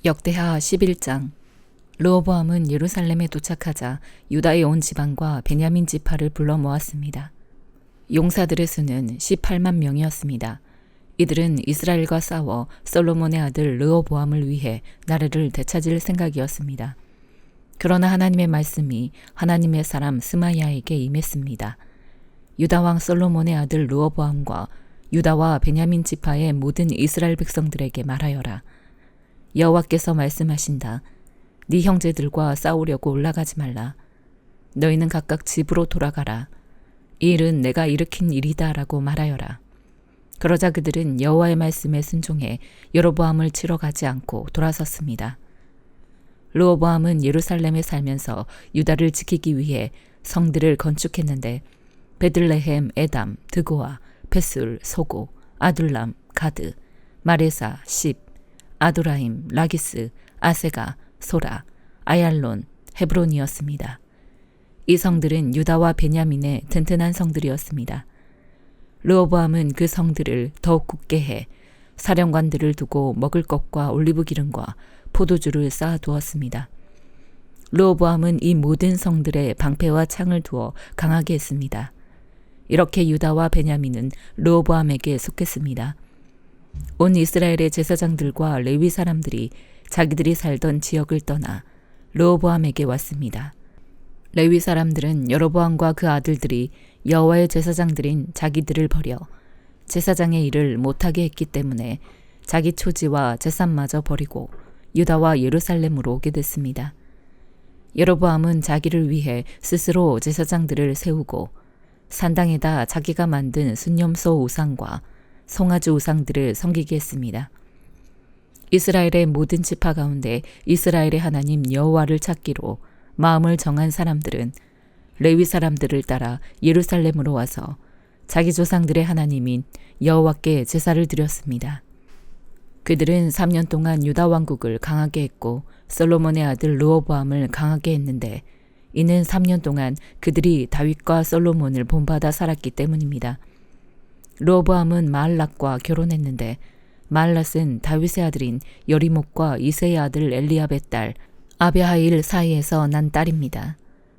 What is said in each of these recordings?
역대하 11장. 르호보암은 예루살렘에 도착하자 유다의 온 지방과 베냐민 지파를 불러 모았습니다. 용사들의 수는 18만 명이었습니다. 이들은 이스라엘과 싸워 솔로몬의 아들 르호보암을 위해 나라를 되찾을 생각이었습니다. 그러나 하나님의 말씀이 하나님의 사람 스마야에게 임했습니다. 유다 왕 솔로몬의 아들 르호보암과 유다와 베냐민 지파의 모든 이스라엘 백성들에게 말하여라. 여호와께서 말씀하신다. 네 형제들과 싸우려고 올라가지 말라. 너희는 각각 집으로 돌아가라. 이 일은 내가 일으킨 일이다 라고 말하여라. 그러자 그들은 여호와의 말씀에 순종해 여로보암을 치러 가지 않고 돌아섰습니다. 르호보암은 예루살렘에 살면서 유다를 지키기 위해 성들을 건축했는데 베들레헴, 에담, 드고아, 베술, 소고, 아둘람, 가드, 마레사, 십, 아도라임, 라기스, 아세가, 소라, 아얄론, 헤브론이었습니다. 이 성들은 유다와 베냐민의 튼튼한 성들이었습니다. 르호보암은 그 성들을 더욱 굳게 해 사령관들을 두고 먹을 것과 올리브 기름과 포도주를 쌓아두었습니다. 르호보암은 이 모든 성들에 방패와 창을 두어 강하게 했습니다. 이렇게 유다와 베냐민은 르호보암에게 속했습니다. 온 이스라엘의 제사장들과 레위 사람들이 자기들이 살던 지역을 떠나 르호보암에게 왔습니다. 레위 사람들은 여로보암과 그 아들들이 여호와의 제사장들인 자기들을 버려 제사장의 일을 못하게 했기 때문에 자기 초지와 재산마저 버리고 유다와 예루살렘으로 오게 됐습니다. 여로보암은 자기를 위해 스스로 제사장들을 세우고 산당에다 자기가 만든 순념소 우상과 송아지 우상들을 섬기게 했습니다. 이스라엘의 모든 지파 가운데 이스라엘의 하나님 여호와를 찾기로 마음을 정한 사람들은 레위 사람들을 따라 예루살렘으로 와서 자기 조상들의 하나님인 여호와께 제사를 드렸습니다. 그들은 3년 동안 유다 왕국을 강하게 했고 솔로몬의 아들 르호보암을 강하게 했는데 이는 3년 동안 그들이 다윗과 솔로몬을 본받아 살았기 때문입니다. 르호보암은 마알랏과 결혼했는데 마알랏은 다윗의 아들인 여리목과 이새의 아들 엘리압의 딸 아비하일 사이에서 난 딸입니다.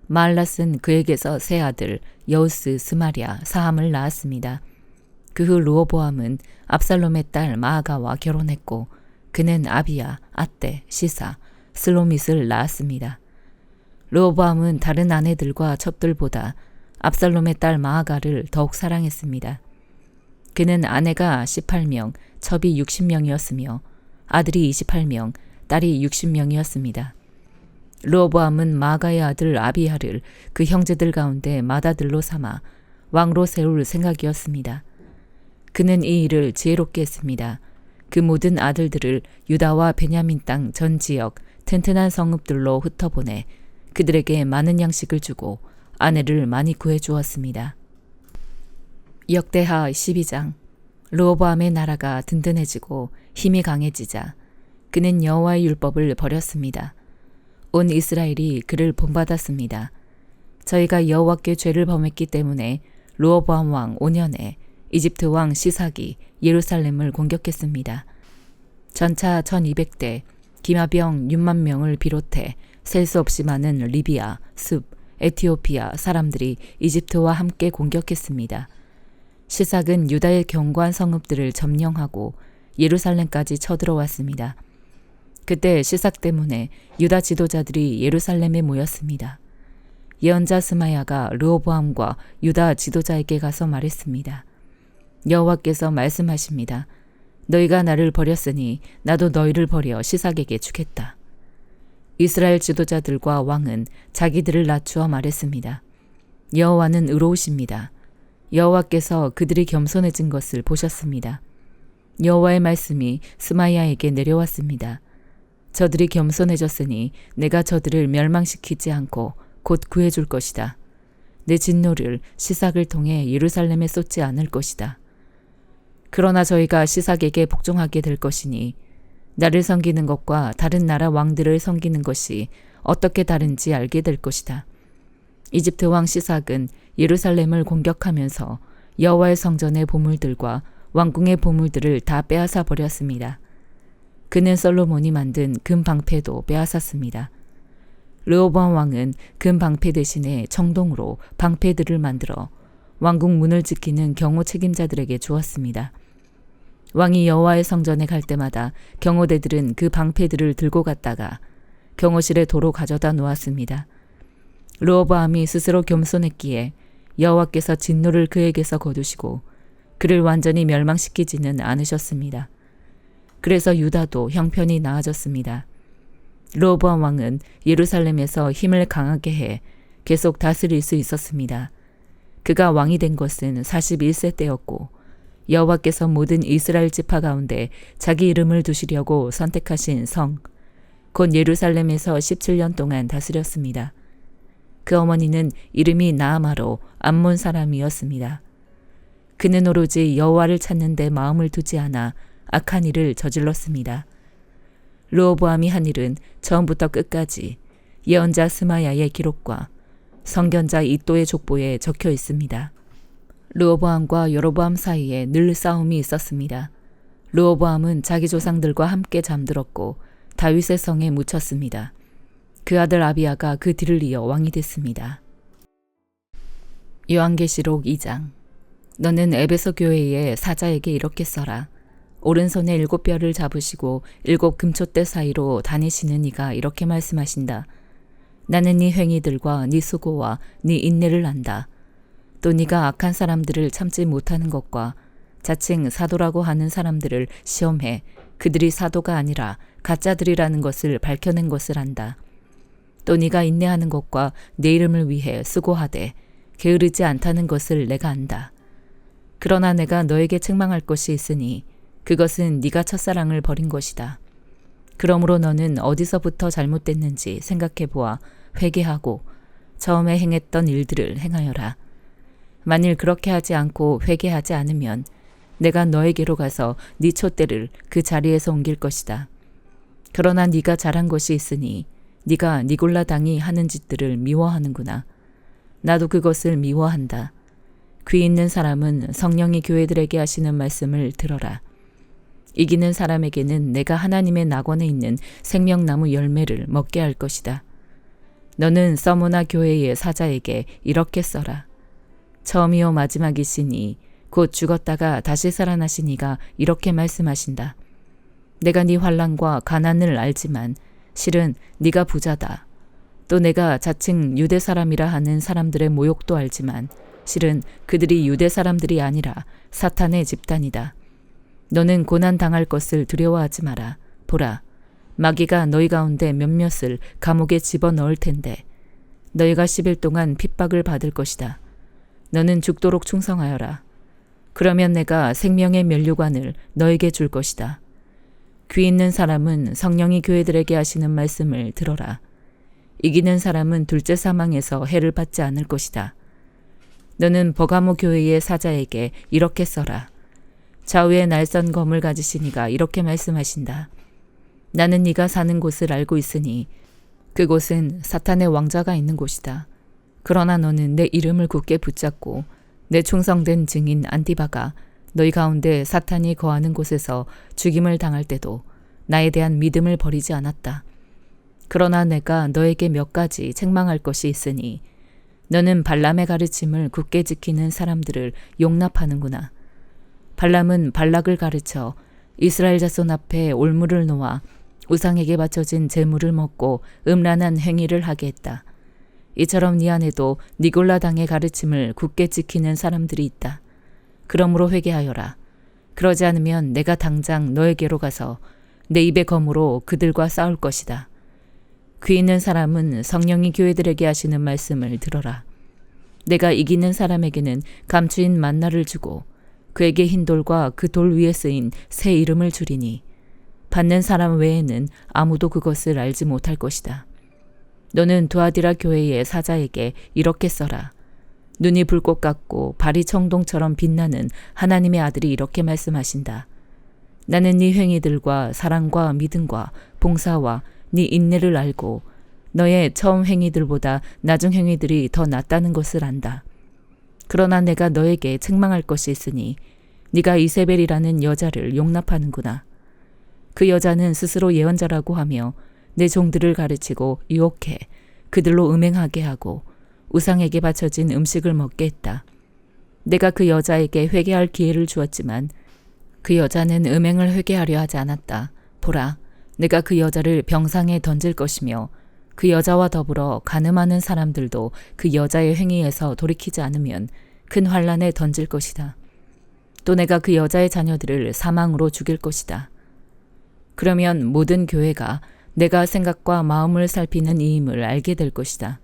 마알랏은 그에게서 세 아들 여우스, 스마랴, 사함을 낳았습니다. 그 후 르호보암은 압살롬의 딸 마아가와 결혼했고 그는 아비야, 아떼, 시사, 슬로밋을 낳았습니다. 르호보암은 다른 아내들과 첩들보다 압살롬의 딸 마아가를 더욱 사랑했습니다. 그는 아내가 18명, 첩이 60명이었으며 아들이 28명, 딸이 60명이었습니다. 르호보암은 마아가의 아들 아비야를 그 형제들 가운데 맏아들로 삼아 왕으로 세울 생각이었습니다. 그는 이 일을 지혜롭게 했습니다. 그 모든 아들들을 유다와 베냐민 땅 전 지역 튼튼한 성읍들로 흩어보내 그들에게 많은 양식을 주고 아내를 많이 구해주었습니다. 역대하 12장. 르호보암의 나라가 든든해지고 힘이 강해지자 그는 여호와의 율법을 버렸습니다. 온 이스라엘이 그를 본받았습니다. 저희가 여호와께 죄를 범했기 때문에 르호보암 왕 5년에 이집트 왕 시삭이 예루살렘을 공격했습니다. 전차 1200대, 기마병 6만 명을 비롯해 셀 수 없이 많은 리비아, 숲, 에티오피아 사람들이 이집트와 함께 공격했습니다. 시삭은 유다의 견고한 성읍들을 점령하고 예루살렘까지 쳐들어왔습니다. 그때 시삭 때문에 유다 지도자들이 예루살렘에 모였습니다. 예언자 스마야가 르호보암과 유다 지도자에게 가서 말했습니다. 여호와께서 말씀하십니다. 너희가 나를 버렸으니 나도 너희를 버려 시삭에게 주겠다. 이스라엘 지도자들과 왕은 자기들을 낮추어 말했습니다. 여호와는 의로우십니다. 여호와께서 그들이 겸손해진 것을 보셨습니다. 여호와의 말씀이 스마야에게 내려왔습니다. 저들이 겸손해졌으니 내가 저들을 멸망시키지 않고 곧 구해줄 것이다. 내 진노를 시삭을 통해 예루살렘에 쏟지 않을 것이다. 그러나 저희가 시삭에게 복종하게 될 것이니 나를 섬기는 것과 다른 나라 왕들을 섬기는 것이 어떻게 다른지 알게 될 것이다. 이집트 왕 시삭은 예루살렘을 공격하면서 여호와의 성전의 보물들과 왕궁의 보물들을 다 빼앗아 버렸습니다. 그는 솔로몬이 만든 금 방패도 빼앗았습니다. 르호보암 왕은 금 방패 대신에 청동으로 방패들을 만들어 왕궁 문을 지키는 경호 책임자들에게 주었습니다. 왕이 여호와의 성전에 갈 때마다 경호대들은 그 방패들을 들고 갔다가 경호실에 도로 가져다 놓았습니다. 르호보암이 스스로 겸손했기에 여호와께서 진노를 그에게서 거두시고 그를 완전히 멸망시키지는 않으셨습니다. 그래서 유다도 형편이 나아졌습니다. 르호보암 왕은 예루살렘에서 힘을 강하게 해 계속 다스릴 수 있었습니다. 그가 왕이 된 것은 41세 때였고 여호와께서 모든 이스라엘 지파 가운데 자기 이름을 두시려고 선택하신 성, 곧 예루살렘에서 17년 동안 다스렸습니다. 그 어머니는 이름이 나아마로 암몬 사람이었습니다. 그는 오로지 여호와를 찾는 데 마음을 두지 않아 악한 일을 저질렀습니다. 르호보암이 한 일은 처음부터 끝까지 예언자 스마야의 기록과 선견자 이또의 족보에 적혀 있습니다. 르호보암과 여로보암 사이에 늘 싸움이 있었습니다. 르호보암은 자기 조상들과 함께 잠들었고 다윗의 성에 묻혔습니다. 그 아들 아비야가 그 뒤를 이어 왕이 됐습니다. 요한계시록 2장. 너는 에베소 교회의 사자에게 이렇게 써라. 오른손에 7뼈를 잡으시고 7 금촛대 사이로 다니시는 이가 이렇게 말씀하신다. 나는 네 행위들과 네 수고와 네 인내를 안다. 또 네가 악한 사람들을 참지 못하는 것과 자칭 사도라고 하는 사람들을 시험해 그들이 사도가 아니라 가짜들이라는 것을 밝혀낸 것을 안다. 또 네가 인내하는 것과 내 이름을 위해 수고하되 게으르지 않다는 것을 내가 안다. 그러나 내가 너에게 책망할 것이 있으니 그것은 네가 첫사랑을 버린 것이다. 그러므로 너는 어디서부터 잘못됐는지 생각해 보아 회개하고 처음에 행했던 일들을 행하여라. 만일 그렇게 하지 않고 회개하지 않으면 내가 너에게로 가서 네 촛대를 그 자리에서 옮길 것이다. 그러나 네가 잘한 것이 있으니 네가 니골라 당이 하는 짓들을 미워하는구나. 나도 그것을 미워한다. 귀 있는 사람은 성령이 교회들에게 하시는 말씀을 들어라. 이기는 사람에게는 내가 하나님의 낙원에 있는 생명나무 열매를 먹게 할 것이다. 너는 서모나 교회의 사자에게 이렇게 써라. 처음이요 마지막이시니 곧 죽었다가 다시 살아나신 이가 이렇게 말씀하신다. 내가 네 환난과 가난을 알지만 실은 네가 부자다. 또 내가 자칭 유대 사람이라 하는 사람들의 모욕도 알지만 실은 그들이 유대 사람들이 아니라 사탄의 집단이다. 너는 고난 당할 것을 두려워하지 마라. 보라, 마귀가 너희 가운데 몇몇을 감옥에 집어넣을 텐데 너희가 10일 동안 핍박을 받을 것이다. 너는 죽도록 충성하여라. 그러면 내가 생명의 면류관을 너에게 줄 것이다. 귀 있는 사람은 성령이 교회들에게 하시는 말씀을 들어라. 이기는 사람은 둘째 사망에서 해를 받지 않을 것이다. 너는 버가모 교회의 사자에게 이렇게 써라. 좌우에 날선 검을 가지신 이가 이렇게 말씀하신다. 나는 네가 사는 곳을 알고 있으니 그곳은 사탄의 왕자가 있는 곳이다. 그러나 너는 내 이름을 굳게 붙잡고 내 충성된 증인 안티바가 너희 가운데 사탄이 거하는 곳에서 죽임을 당할 때도 나에 대한 믿음을 버리지 않았다. 그러나 내가 너에게 몇 가지 책망할 것이 있으니 너는 발람의 가르침을 굳게 지키는 사람들을 용납하는구나. 발람은 발락을 가르쳐 이스라엘 자손 앞에 올무를 놓아 우상에게 바쳐진 제물을 먹고 음란한 행위를 하게 했다. 이처럼 네 안에도 니골라 당의 가르침을 굳게 지키는 사람들이 있다. 그러므로 회개하여라. 그러지 않으면 내가 당장 너에게로 가서 내 입의 검으로 그들과 싸울 것이다. 귀 있는 사람은 성령이 교회들에게 하시는 말씀을 들어라. 내가 이기는 사람에게는 감추인 만나를 주고 그에게 흰 돌과 그 돌 위에 쓰인 새 이름을 주리니 받는 사람 외에는 아무도 그것을 알지 못할 것이다. 너는 두아디라 교회의 사자에게 이렇게 써라. 눈이 불꽃 같고 발이 청동처럼 빛나는 하나님의 아들이 이렇게 말씀하신다. 나는 네 행위들과 사랑과 믿음과 봉사와 네 인내를 알고 너의 처음 행위들보다 나중 행위들이 더 낫다는 것을 안다. 그러나 내가 너에게 책망할 것이 있으니 네가 이세벨이라는 여자를 용납하는구나. 그 여자는 스스로 예언자라고 하며 내 종들을 가르치고 유혹해 그들로 음행하게 하고 우상에게 바쳐진 음식을 먹게 했다. 내가 그 여자에게 회개할 기회를 주었지만 그 여자는 음행을 회개하려 하지 않았다. 보라, 내가 그 여자를 병상에 던질 것이며 그 여자와 더불어 간음하는 사람들도 그 여자의 행위에서 돌이키지 않으면 큰 환란에 던질 것이다. 또 내가 그 여자의 자녀들을 사망으로 죽일 것이다. 그러면 모든 교회가 내가 생각과 마음을 살피는 이임을 알게 될 것이다.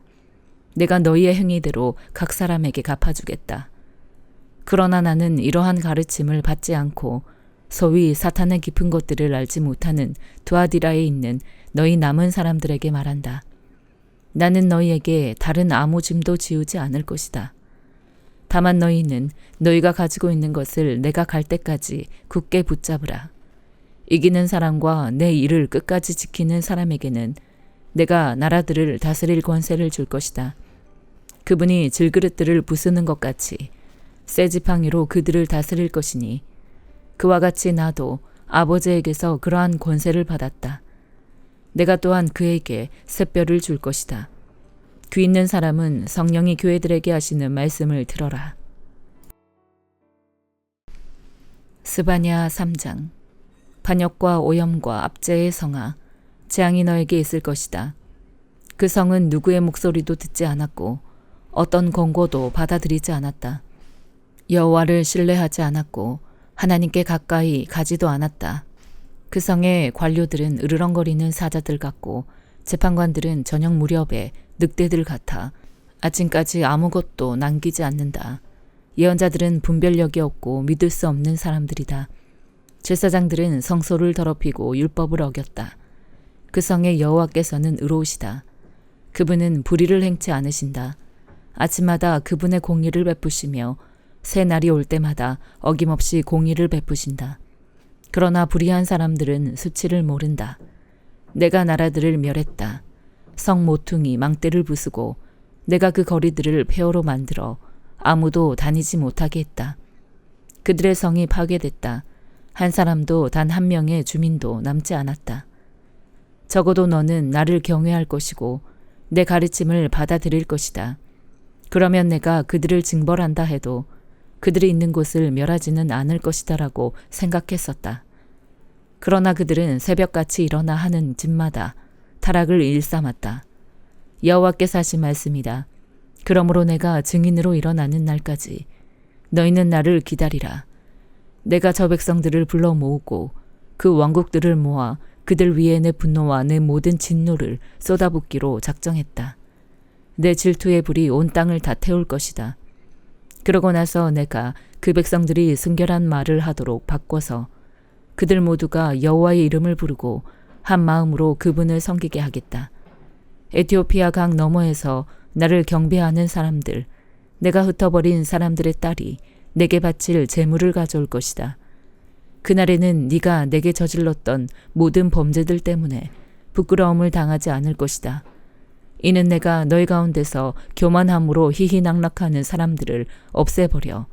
내가 너희의 행위대로 각 사람에게 갚아주겠다. 그러나 나는 이러한 가르침을 받지 않고 소위 사탄의 깊은 것들을 알지 못하는 두아디라에 있는 너희 남은 사람들에게 말한다. 나는 너희에게 다른 아무 짐도 지우지 않을 것이다. 다만 너희는 너희가 가지고 있는 것을 내가 갈 때까지 굳게 붙잡으라. 이기는 사람과 내 일을 끝까지 지키는 사람에게는 내가 나라들을 다스릴 권세를 줄 것이다. 그분이 질그릇들을 부수는 것 같이 새 지팡이로 그들을 다스릴 것이니 그와 같이 나도 아버지에게서 그러한 권세를 받았다. 내가 또한 그에게 샛별을 줄 것이다. 귀 있는 사람은 성령이 교회들에게 하시는 말씀을 들어라. 스바냐 3장. 반역과 오염과 압제의 성아, 재앙이 너에게 있을 것이다. 그 성은 누구의 목소리도 듣지 않았고 어떤 권고도 받아들이지 않았다. 여호와를 신뢰하지 않았고 하나님께 가까이 가지도 않았다. 그 성의 관료들은 으르렁거리는 사자들 같고 재판관들은 저녁 무렵에 늑대들 같아 아침까지 아무것도 남기지 않는다. 예언자들은 분별력이 없고 믿을 수 없는 사람들이다. 제사장들은 성소를 더럽히고 율법을 어겼다. 그 성의 여호와께서는 의로우시다. 그분은 불의를 행치 않으신다. 아침마다 그분의 공의를 베푸시며 새 날이 올 때마다 어김없이 공의를 베푸신다. 그러나 불의한 사람들은 수치를 모른다. 내가 나라들을 멸했다. 성 모퉁이 망대를 부수고 내가 그 거리들을 폐허로 만들어 아무도 다니지 못하게 했다. 그들의 성이 파괴됐다. 한 사람도 단 한 명의 주민도 남지 않았다. 적어도 너는 나를 경외할 것이고 내 가르침을 받아들일 것이다. 그러면 내가 그들을 징벌한다 해도 그들이 있는 곳을 멸하지는 않을 것이다라고 생각했었다. 그러나 그들은 새벽같이 일어나 하는 짓마다 타락을 일삼았다. 여호와께서 하신 말씀이다. 그러므로 내가 증인으로 일어나는 날까지 너희는 나를 기다리라. 내가 저 백성들을 불러 모으고 그 왕국들을 모아 그들 위에 내 분노와 내 모든 진노를 쏟아붓기로 작정했다. 내 질투의 불이 온 땅을 다 태울 것이다. 그러고 나서 내가 그 백성들이 순결한 말을 하도록 바꿔서 그들 모두가 여호와의 이름을 부르고 한 마음으로 그분을 섬기게 하겠다. 에티오피아 강 너머에서 나를 경배하는 사람들, 내가 흩어버린 사람들의 딸이 내게 바칠 제물을 가져올 것이다. 그날에는 네가 내게 저질렀던 모든 범죄들 때문에 부끄러움을 당하지 않을 것이다. 이는 내가 너희 가운데서 교만함으로 희희낙락하는 사람들을 없애버려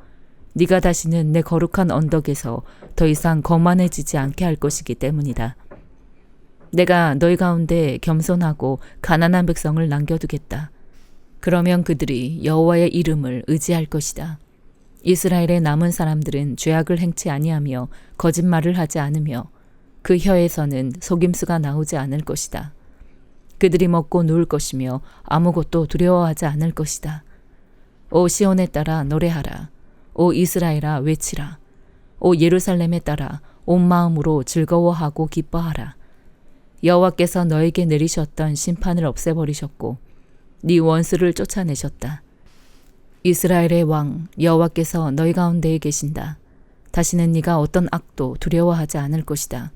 네가 다시는 내 거룩한 언덕에서 더 이상 거만해지지 않게 할 것이기 때문이다. 내가 너희 가운데 겸손하고 가난한 백성을 남겨두겠다. 그러면 그들이 여호와의 이름을 의지할 것이다. 이스라엘의 남은 사람들은 죄악을 행치 아니하며 거짓말을 하지 않으며 그 혀에서는 속임수가 나오지 않을 것이다. 그들이 먹고 누울 것이며 아무것도 두려워하지 않을 것이다. 오 시온에 따라 노래하라. 오 이스라엘아 외치라. 오 예루살렘에 따라 온 마음으로 즐거워하고 기뻐하라. 여호와께서 너에게 내리셨던 심판을 없애버리셨고 네 원수를 쫓아내셨다. 이스라엘의 왕 여호와께서 너희 가운데에 계신다. 다시는 네가 어떤 악도 두려워하지 않을 것이다.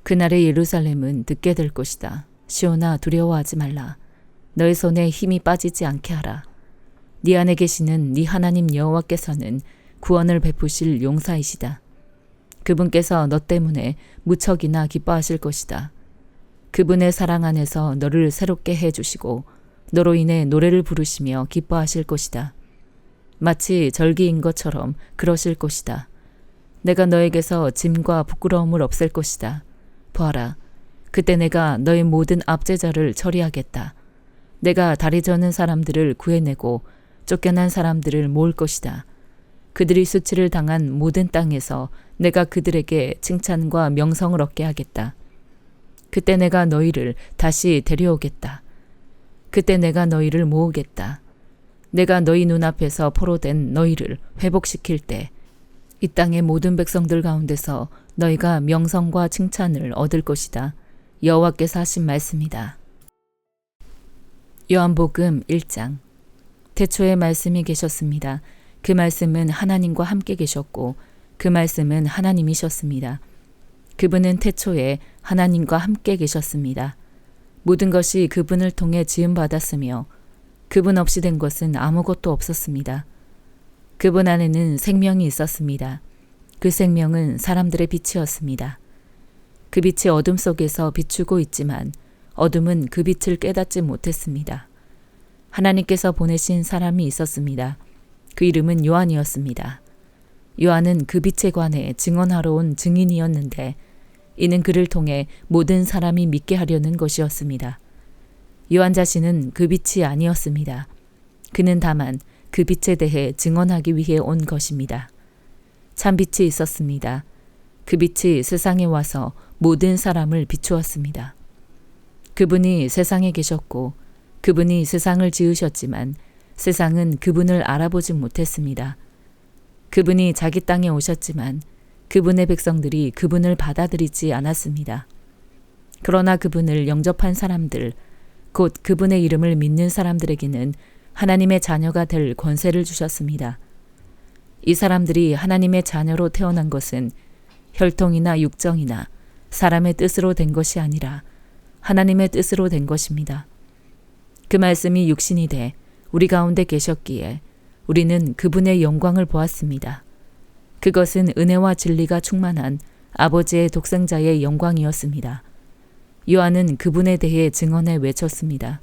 그날의 예루살렘은 듣게 될 것이다. 시온아 두려워하지 말라. 너의 손에 힘이 빠지지 않게 하라. 네 안에 계시는 네 하나님 여호와께서는 구원을 베푸실 용사이시다. 그분께서 너 때문에 무척이나 기뻐하실 것이다. 그분의 사랑 안에서 너를 새롭게 해주시고 너로 인해 노래를 부르시며 기뻐하실 것이다. 마치 절기인 것처럼 그러실 것이다. 내가 너에게서 짐과 부끄러움을 없앨 것이다. 보아라. 그때 내가 너의 모든 압제자를 처리하겠다. 내가 다리 저는 사람들을 구해내고 쫓겨난 사람들을 모을 것이다. 그들이 수치를 당한 모든 땅에서 내가 그들에게 칭찬과 명성을 얻게 하겠다. 그때 내가 너희를 다시 데려오겠다. 그때 내가 너희를 모으겠다. 내가 너희 눈앞에서 포로된 너희를 회복시킬 때 이 땅의 모든 백성들 가운데서 너희가 명성과 칭찬을 얻을 것이다. 여호와께서 하신 말씀이다. 요한복음 1장. 태초에 말씀이 계셨습니다. 그 말씀은 하나님과 함께 계셨고 그 말씀은 하나님이셨습니다. 그분은 태초에 하나님과 함께 계셨습니다. 모든 것이 그분을 통해 지음받았으며 그분 없이 된 것은 아무것도 없었습니다. 그분 안에는 생명이 있었습니다. 그 생명은 사람들의 빛이었습니다. 그 빛이 어둠 속에서 비추고 있지만 어둠은 그 빛을 깨닫지 못했습니다. 하나님께서 보내신 사람이 있었습니다. 그 이름은 요한이었습니다. 요한은 그 빛에 관해 증언하러 온 증인이었는데 이는 그를 통해 모든 사람이 믿게 하려는 것이었습니다. 요한 자신은 그 빛이 아니었습니다. 그는 다만 그 빛에 대해 증언하기 위해 온 것입니다. 참 빛이 있었습니다. 그 빛이 세상에 와서 모든 사람을 비추었습니다. 그분이 세상에 계셨고 그분이 세상을 지으셨지만 세상은 그분을 알아보지 못했습니다. 그분이 자기 땅에 오셨지만 그분의 백성들이 그분을 받아들이지 않았습니다. 그러나 그분을 영접한 사람들, 곧 그분의 이름을 믿는 사람들에게는 하나님의 자녀가 될 권세를 주셨습니다. 이 사람들이 하나님의 자녀로 태어난 것은 혈통이나 육정이나 사람의 뜻으로 된 것이 아니라 하나님의 뜻으로 된 것입니다. 그 말씀이 육신이 돼 우리 가운데 계셨기에 우리는 그분의 영광을 보았습니다. 그것은 은혜와 진리가 충만한 아버지의 독생자의 영광이었습니다. 요한은 그분에 대해 증언해 외쳤습니다.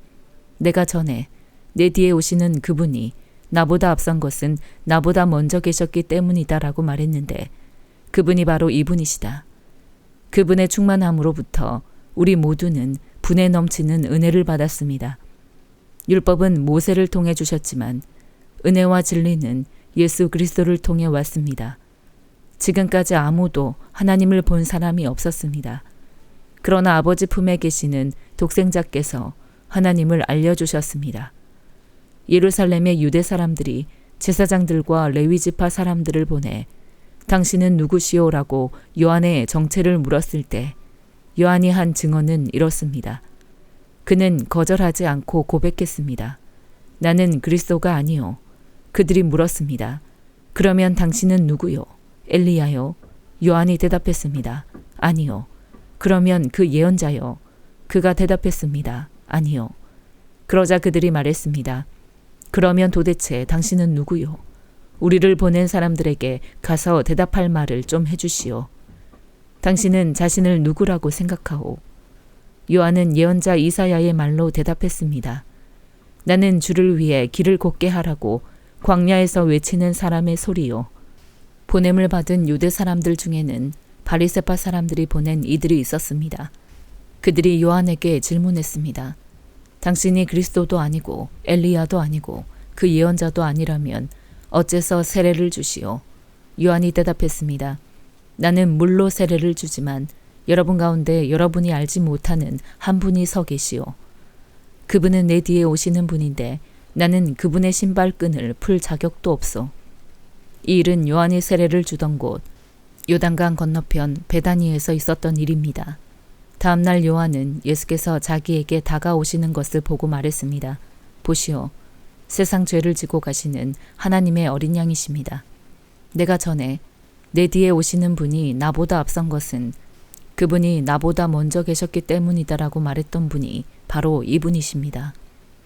내가 전에 내 뒤에 오시는 그분이 나보다 앞선 것은 나보다 먼저 계셨기 때문이다라고 말했는데 그분이 바로 이분이시다. 그분의 충만함으로부터 우리 모두는 분에 넘치는 은혜를 받았습니다. 율법은 모세를 통해 주셨지만 은혜와 진리는 예수 그리스도를 통해 왔습니다. 지금까지 아무도 하나님을 본 사람이 없었습니다. 그러나 아버지 품에 계시는 독생자께서 하나님을 알려주셨습니다. 예루살렘의 유대 사람들이 제사장들과 레위지파 사람들을 보내 당신은 누구시오라고 요한의 정체를 물었을 때 요한이 한 증언은 이렇습니다. 그는 거절하지 않고 고백했습니다. 나는 그리스도가 아니요. 그들이 물었습니다. 그러면 당신은 누구요? 엘리야요? 요한이 대답했습니다. 아니요. 그러면 그 예언자요? 그가 대답했습니다. 아니요. 그러자 그들이 말했습니다. 그러면 도대체 당신은 누구요? 우리를 보낸 사람들에게 가서 대답할 말을 좀 해주시오. 당신은 자신을 누구라고 생각하오? 요한은 예언자 이사야의 말로 대답했습니다. 나는 주를 위해 길을 곱게 하라고 광야에서 외치는 사람의 소리요. 보냄을 받은 유대 사람들 중에는 바리새파 사람들이 보낸 이들이 있었습니다. 그들이 요한에게 질문했습니다. 당신이 그리스도도 아니고 엘리야도 아니고 그 예언자도 아니라면 어째서 세례를 주시오? 요한이 대답했습니다. 나는 물로 세례를 주지만 여러분 가운데 여러분이 알지 못하는 한 분이 서 계시오. 그분은 내 뒤에 오시는 분인데 나는 그분의 신발끈을 풀 자격도 없소. 이 일은 요한이 세례를 주던 곳 요단강 건너편 베다니에서 있었던 일입니다. 다음 날 요한은 예수께서 자기에게 다가오시는 것을 보고 말했습니다. 보시오. 세상 죄를 지고 가시는 하나님의 어린 양이십니다. 내가 전에 내 뒤에 오시는 분이 나보다 앞선 것은 그분이 나보다 먼저 계셨기 때문이다라고 말했던 분이 바로 이분이십니다.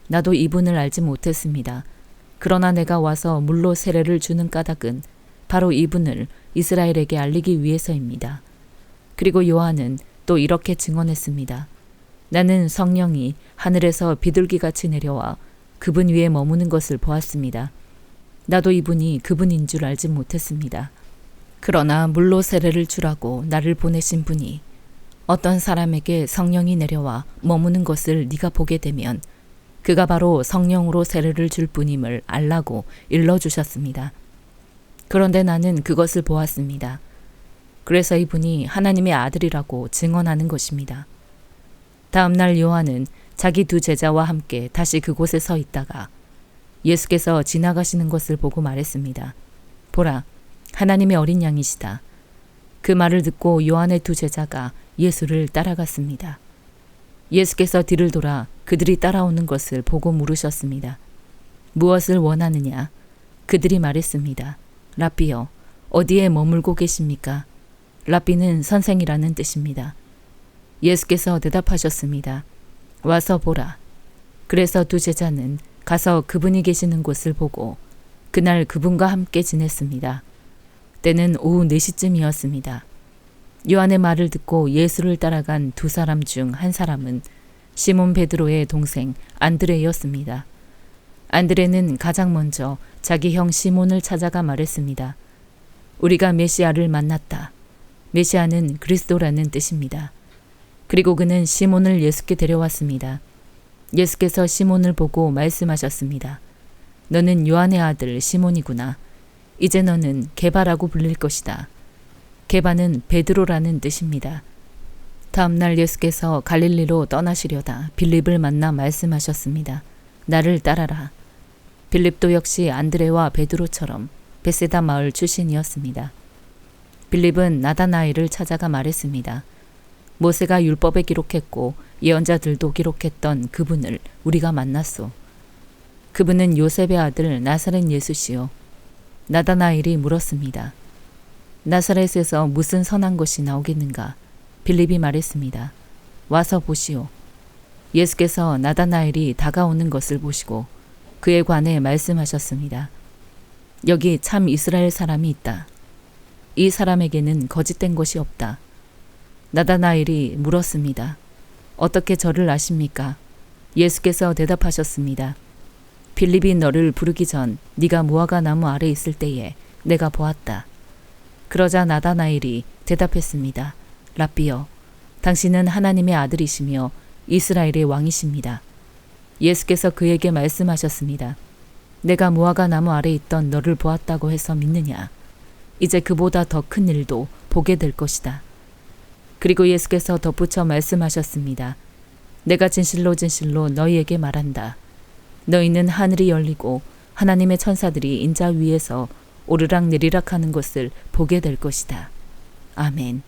나도 이분을 알지 못했습니다. 그러나 내가 와서 물로 세례를 주는 까닭은 바로 이분을 이스라엘에게 알리기 위해서입니다. 그리고 요한은 또 이렇게 증언했습니다. 나는 성령이 하늘에서 비둘기같이 내려와 그분 위에 머무는 것을 보았습니다. 나도 이분이 그분인 줄 알지 못했습니다. 그러나 물로 세례를 주라고 나를 보내신 분이 어떤 사람에게 성령이 내려와 머무는 것을 네가 보게 되면 그가 바로 성령으로 세례를 줄 뿐임을 알라고 일러주셨습니다. 그런데 나는 그것을 보았습니다. 그래서 이분이 하나님의 아들이라고 증언하는 것입니다. 다음 날 요한은 자기 두 제자와 함께 다시 그곳에 서 있다가 예수께서 지나가시는 것을 보고 말했습니다. 보라, 하나님의 어린 양이시다. 그 말을 듣고 요한의 두 제자가 예수를 따라갔습니다. 예수께서 뒤를 돌아 그들이 따라오는 것을 보고 물으셨습니다. 무엇을 원하느냐? 그들이 말했습니다. 랍비여, 어디에 머물고 계십니까? 랍비는 선생이라는 뜻입니다. 예수께서 대답하셨습니다. 와서 보라. 그래서 두 제자는 가서 그분이 계시는 곳을 보고 그날 그분과 함께 지냈습니다. 때는 오후 4시쯤이었습니다. 요한의 말을 듣고 예수를 따라간 두 사람 중 한 사람은 시몬 베드로의 동생 안드레였습니다. 안드레는 가장 먼저 자기 형 시몬을 찾아가 말했습니다. 우리가 메시아를 만났다. 메시아는 그리스도라는 뜻입니다. 그리고 그는 시몬을 예수께 데려왔습니다. 예수께서 시몬을 보고 말씀하셨습니다. 너는 요한의 아들 시몬이구나. 이제 너는 게바라고 불릴 것이다. 게바는 베드로라는 뜻입니다. 다음 날 예수께서 갈릴리로 떠나시려다 빌립을 만나 말씀하셨습니다. 나를 따라라. 빌립도 역시 안드레와 베드로처럼 베세다 마을 출신이었습니다. 빌립은 나다나엘을 찾아가 말했습니다. 모세가 율법에 기록했고 예언자들도 기록했던 그분을 우리가 만났소. 그분은 요셉의 아들 나사렛 예수시요. 나다나엘이 물었습니다. 나사렛에서 무슨 선한 것이 나오겠는가? 빌립이 말했습니다. 와서 보시오. 예수께서 나다나엘이 다가오는 것을 보시고 그에 관해 말씀하셨습니다. 여기 참 이스라엘 사람이 있다. 이 사람에게는 거짓된 것이 없다. 나다나엘이 물었습니다. 어떻게 저를 아십니까? 예수께서 대답하셨습니다. 빌립이 너를 부르기 전 네가 무화과 나무 아래 있을 때에 내가 보았다. 그러자 나다나엘이 대답했습니다. 랍비여, 당신은 하나님의 아들이시며 이스라엘의 왕이십니다. 예수께서 그에게 말씀하셨습니다. 내가 무화과 나무 아래 있던 너를 보았다고 해서 믿느냐? 이제 그보다 더 큰 일도 보게 될 것이다. 그리고 예수께서 덧붙여 말씀하셨습니다. 내가 진실로 진실로 너희에게 말한다. 너희는 하늘이 열리고 하나님의 천사들이 인자 위에서 오르락내리락 하는 것을 보게 될 것이다. 아멘.